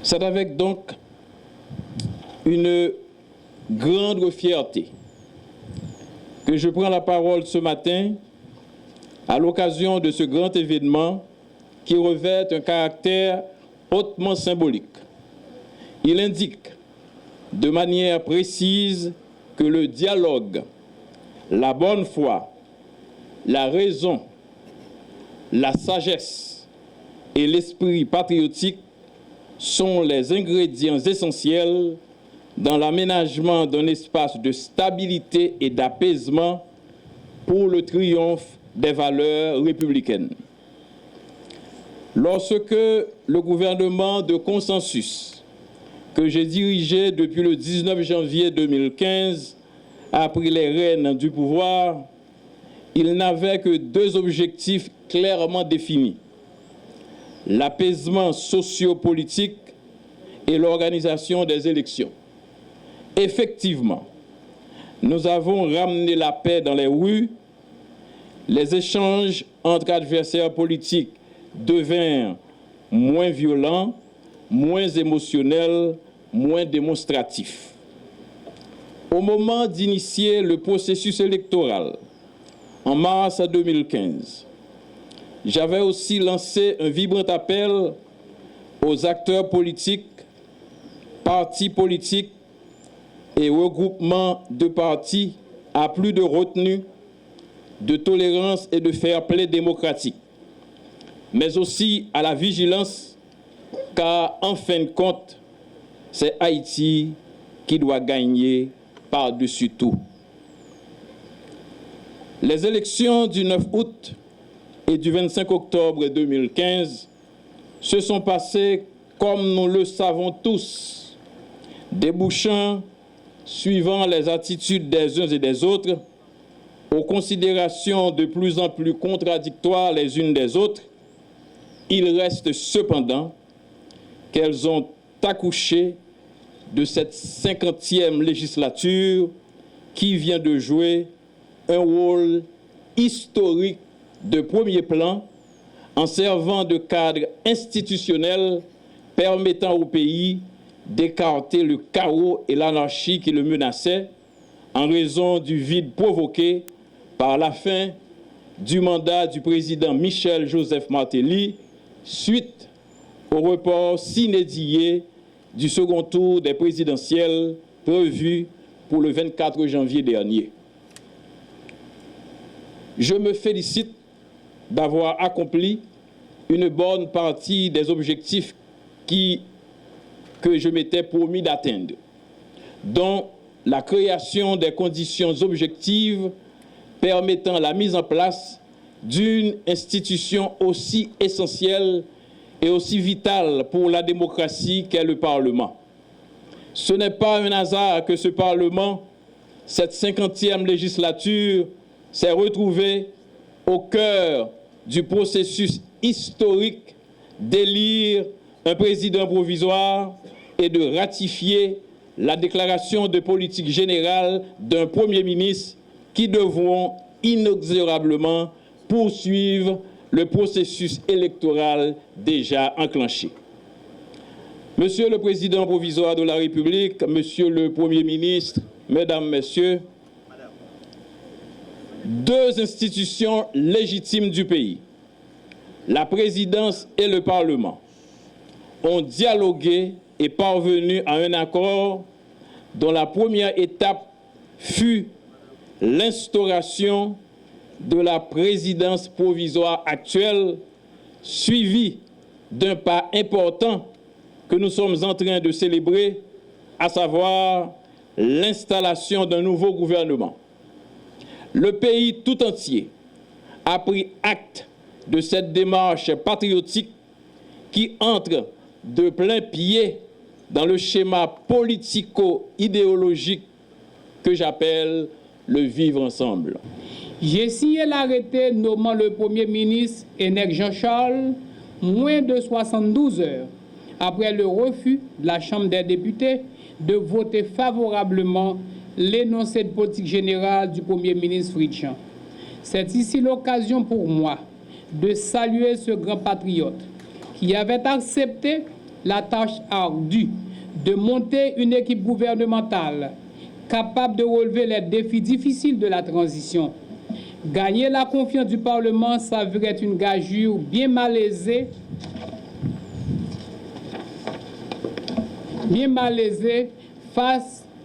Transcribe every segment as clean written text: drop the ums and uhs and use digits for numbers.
C'est avec donc une grande fierté que je prends la parole ce matin à l'occasion de ce grand événement qui revêt un caractère hautement symbolique. Il indique de manière précise que le dialogue, la bonne foi, la raison, la sagesse et l'esprit patriotique sont les ingrédients essentiels dans l'aménagement d'un espace de stabilité et d'apaisement pour le triomphe des valeurs républicaines. Lorsque le gouvernement de consensus que j'ai dirigé depuis le 19 janvier 2015 a pris les rênes du pouvoir, il n'avait que deux objectifs clairement définis: l'apaisement sociopolitique et l'organisation des élections. Effectivement, nous avons ramené la paix dans les rues, les échanges entre adversaires politiques devinrent moins violents, moins émotionnels, moins démonstratifs. Au moment d'initier le processus électoral, en mars 2015, j'avais aussi lancé un vibrant appel aux acteurs politiques, partis politiques et regroupements de partis à plus de retenue, de tolérance et de fair-play démocratique, mais aussi à la vigilance, car en fin de compte, c'est Haïti qui doit gagner par-dessus tout. Les élections du 9 août et du 25 octobre 2015 se sont passées comme nous le savons tous, débouchant, suivant les attitudes des uns et des autres, aux considérations de plus en plus contradictoires les unes des autres. Il reste cependant qu'elles ont accouché de cette 50e législature qui vient de jouer un rôle historique de premier plan en servant de cadre institutionnel permettant au pays d'écarter le chaos et l'anarchie qui le menaçaient en raison du vide provoqué par la fin du mandat du président Michel Joseph Martelly suite au report sine die du second tour des présidentielles prévu pour le 24 janvier dernier. Je me félicite d'avoir accompli une bonne partie des objectifs que je m'étais promis d'atteindre, dont la création des conditions objectives permettant la mise en place d'une institution aussi essentielle et aussi vitale pour la démocratie qu'est le Parlement. Ce n'est pas un hasard que ce Parlement, cette 50e législature, s'est retrouvé au cœur du processus historique d'élire un président provisoire et de ratifier la déclaration de politique générale d'un Premier ministre qui devront inexorablement poursuivre le processus électoral déjà enclenché. Monsieur le Président provisoire de la République, Monsieur le Premier ministre, Mesdames, Messieurs, deux institutions légitimes du pays, la présidence et le Parlement, ont dialogué et parvenu à un accord dont la première étape fut l'instauration de la présidence provisoire actuelle, suivie d'un pas important que nous sommes en train de célébrer, à savoir l'installation d'un nouveau gouvernement. Le pays tout entier a pris acte de cette démarche patriotique qui entre de plein pied dans le schéma politico-idéologique que j'appelle le vivre ensemble. J'ai signé l'arrêté nommant le Premier ministre Henneck Jean-Charles moins de 72 heures après le refus de la Chambre des députés de voter favorablement l'énoncé de politique générale du Premier ministre Fritchan. C'est ici l'occasion pour moi de saluer ce grand patriote qui avait accepté la tâche ardue de monter une équipe gouvernementale capable de relever les défis difficiles de la transition. Gagner la confiance du Parlement s'avérait une gageure bien malaisée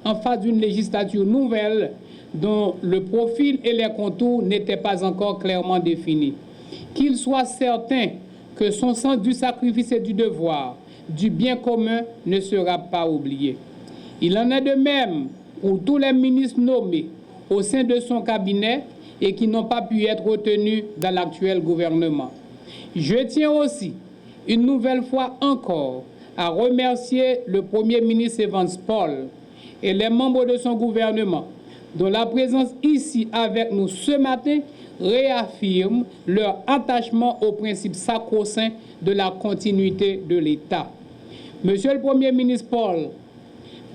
en face d'une législature nouvelle dont le profil et les contours n'étaient pas encore clairement définis. Qu'il soit certain que son sens du sacrifice et du devoir, du bien commun, ne sera pas oublié. Il en est de même pour tous les ministres nommés au sein de son cabinet et qui n'ont pas pu être retenus dans l'actuel gouvernement. Je tiens aussi, une nouvelle fois encore, à remercier le Premier ministre Evans Paul et les membres de son gouvernement, dont la présence ici avec nous ce matin réaffirme leur attachement au principe sacro-saint de la continuité de l'État. Monsieur le Premier ministre Paul,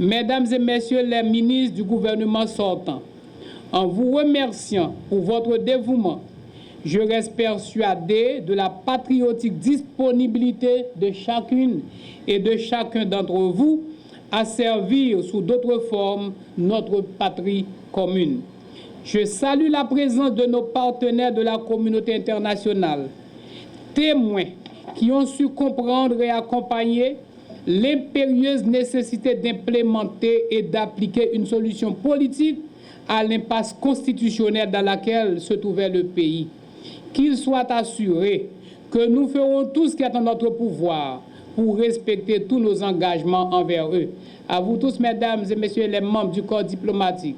Mesdames et Messieurs les ministres du gouvernement sortant, en vous remerciant pour votre dévouement, je reste persuadé de la patriotique disponibilité de chacune et de chacun d'entre vous à servir sous d'autres formes notre patrie commune. Je salue la présence de nos partenaires de la communauté internationale, témoins qui ont su comprendre et accompagner l'impérieuse nécessité d'implémenter et d'appliquer une solution politique à l'impasse constitutionnelle dans laquelle se trouvait le pays. Qu'ils soient assurés que nous ferons tout ce qui est en notre pouvoir pour respecter tous nos engagements envers eux. À vous tous, mesdames et messieurs les membres du corps diplomatique,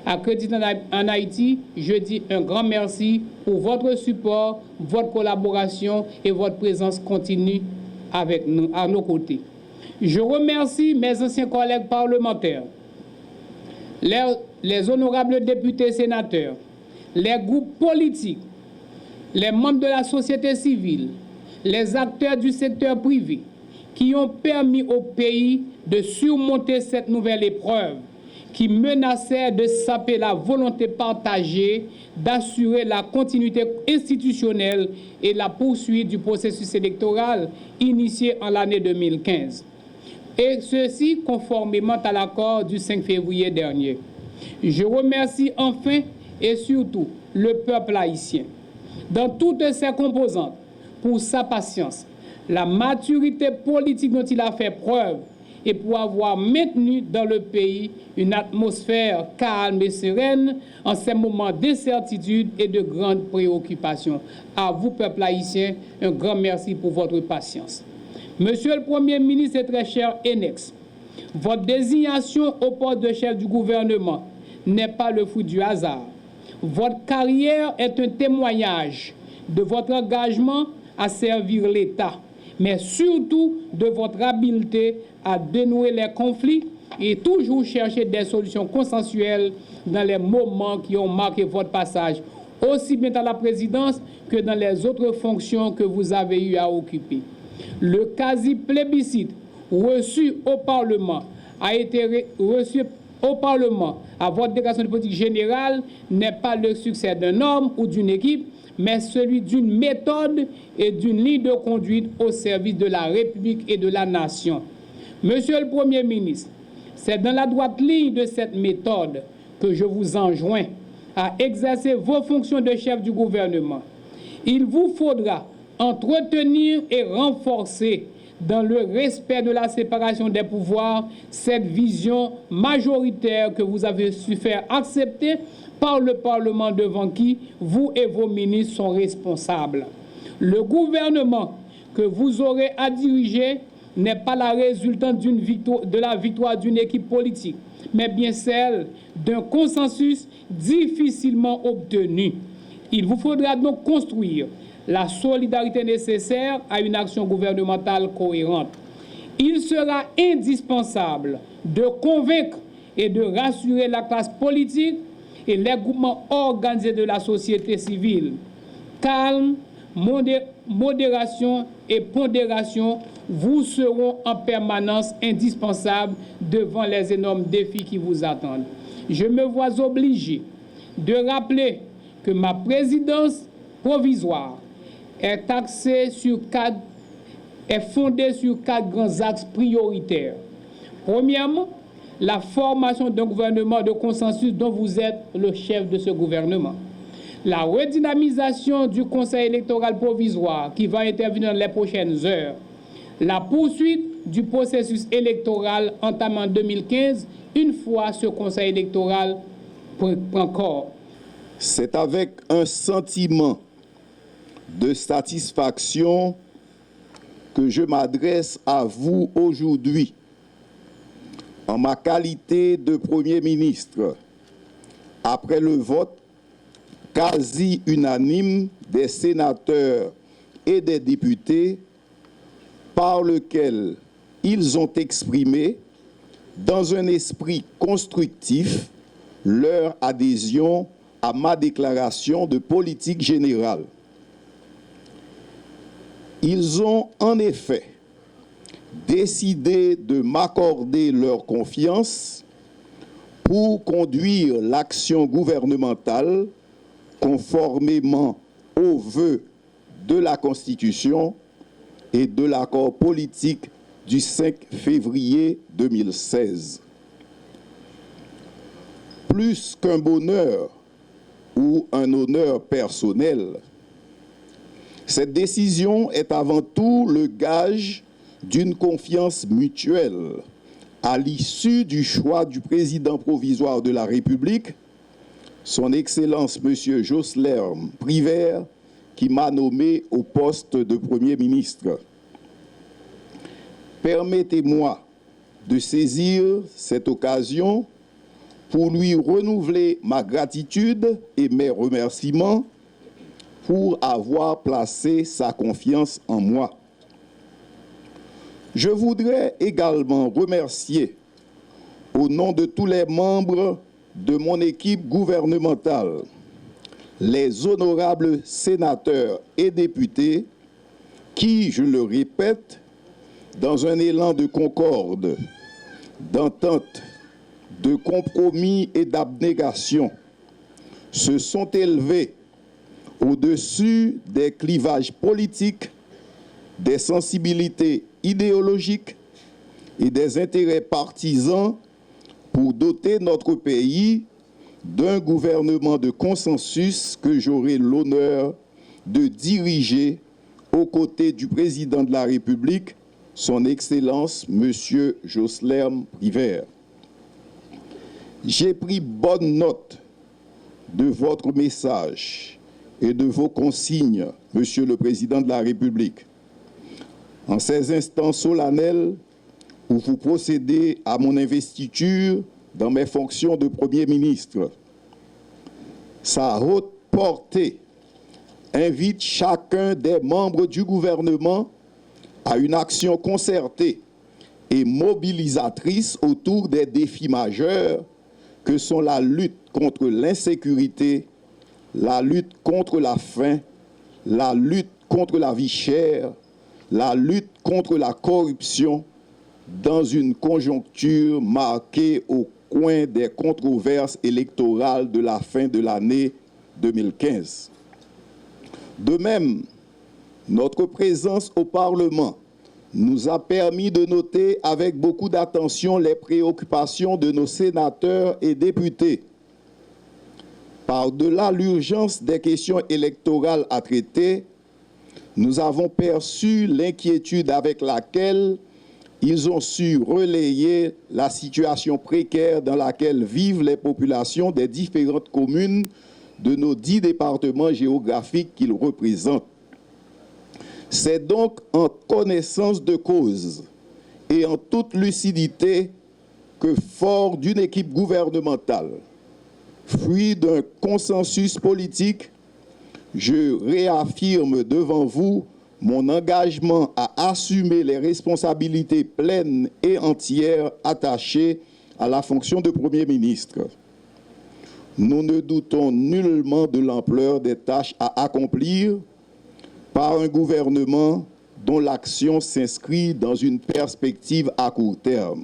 accrédités en Haïti, je dis un grand merci pour votre support, votre collaboration et votre présence continue avec nous, à nos côtés. Je remercie mes anciens collègues parlementaires, les honorables députés sénateurs, les groupes politiques, les membres de la société civile, les acteurs du secteur privé qui ont permis au pays de surmonter cette nouvelle épreuve qui menaçait de saper la volonté partagée d'assurer la continuité institutionnelle et la poursuite du processus électoral initié en l'année 2015. Et ceci conformément à l'accord du 5 février dernier. Je remercie enfin et surtout le peuple haïtien, dans toutes ses composantes, pour sa patience, la maturité politique dont il a fait preuve et pour avoir maintenu dans le pays une atmosphère calme et sereine en ces moments d'incertitude et de grande préoccupation. À vous, peuple haïtien, un grand merci pour votre patience. Monsieur le Premier ministre et très cher Enex, votre désignation au poste de chef du gouvernement n'est pas le fruit du hasard. Votre carrière est un témoignage de votre engagement à servir l'État, mais surtout de votre habileté à dénouer les conflits et toujours chercher des solutions consensuelles dans les moments qui ont marqué votre passage, aussi bien dans la présidence que dans les autres fonctions que vous avez eu à occuper. Le quasi-plébiscite reçu au Parlement a été reçu au Parlement à votre déclaration de politique générale n'est pas le succès d'un homme ou d'une équipe, mais celui d'une méthode et d'une ligne de conduite au service de la République et de la nation. Monsieur le Premier ministre, c'est dans la droite ligne de cette méthode que je vous enjoins à exercer vos fonctions de chef du gouvernement. Il vous faudra entretenir et renforcer, dans le respect de la séparation des pouvoirs, cette vision majoritaire que vous avez su faire accepter par le Parlement devant qui vous et vos ministres sont responsables. Le gouvernement que vous aurez à diriger n'est pas la résultante de la victoire d'une équipe politique, mais bien celle d'un consensus difficilement obtenu. Il vous faudra donc construire la solidarité nécessaire à une action gouvernementale cohérente. Il sera indispensable de convaincre et de rassurer la classe politique et les groupements organisés de la société civile. Calme, modération et pondération vous seront en permanence indispensables devant les énormes défis qui vous attendent. Je me vois obligé de rappeler que ma présidence provisoire est axée sur 4 est fondée sur 4 grands axes prioritaires. Premièrement, la formation d'un gouvernement de consensus dont vous êtes le chef de ce gouvernement. La redynamisation du Conseil électoral provisoire qui va intervenir dans les prochaines heures. La poursuite du processus électoral entamé en 2015, une fois ce Conseil électoral prend corps. C'est avec un sentiment de satisfaction que je m'adresse à vous aujourd'hui en ma qualité de Premier ministre, après le vote quasi unanime des sénateurs et des députés par lequel ils ont exprimé, dans un esprit constructif, leur adhésion à ma déclaration de politique générale. Ils ont en effet décidé de m'accorder leur confiance pour conduire l'action gouvernementale conformément aux vœux de la Constitution et de l'accord politique du 5 février 2016. Plus qu'un bonheur ou un honneur personnel, cette décision est avant tout le gage d'une confiance mutuelle à l'issue du choix du président provisoire de la République, son Excellence M. Joslerm Privert, qui m'a nommé au poste de Premier ministre. Permettez-moi de saisir cette occasion pour lui renouveler ma gratitude et mes remerciements pour avoir placé sa confiance en moi. Je voudrais également remercier, au nom de tous les membres de mon équipe gouvernementale, les honorables sénateurs et députés qui, je le répète, dans un élan de concorde, d'entente, de compromis et d'abnégation, se sont élevés au-dessus des clivages politiques, des sensibilités idéologiques et des intérêts partisans pour doter notre pays d'un gouvernement de consensus que j'aurai l'honneur de diriger aux côtés du président de la République, son Excellence, M. Joslerm Privert. J'ai pris bonne note de votre message et de vos consignes, Monsieur le Président de la République. En ces instants solennels où vous procédez à mon investiture dans mes fonctions de Premier ministre, sa haute portée invite chacun des membres du gouvernement à une action concertée et mobilisatrice autour des défis majeurs que sont la lutte contre l'insécurité, la lutte contre la faim, la lutte contre la vie chère, la lutte contre la corruption dans une conjoncture marquée au coin des controverses électorales de la fin de l'année 2015. De même, notre présence au Parlement nous a permis de noter avec beaucoup d'attention les préoccupations de nos sénateurs et députés. Par-delà l'urgence des questions électorales à traiter, nous avons perçu l'inquiétude avec laquelle ils ont su relayer la situation précaire dans laquelle vivent les populations des différentes communes de nos 10 départements géographiques qu'ils représentent. C'est donc en connaissance de cause et en toute lucidité que, fort d'une équipe gouvernementale, fruit d'un consensus politique, je réaffirme devant vous mon engagement à assumer les responsabilités pleines et entières attachées à la fonction de Premier ministre. Nous ne doutons nullement de l'ampleur des tâches à accomplir par un gouvernement dont l'action s'inscrit dans une perspective à court terme.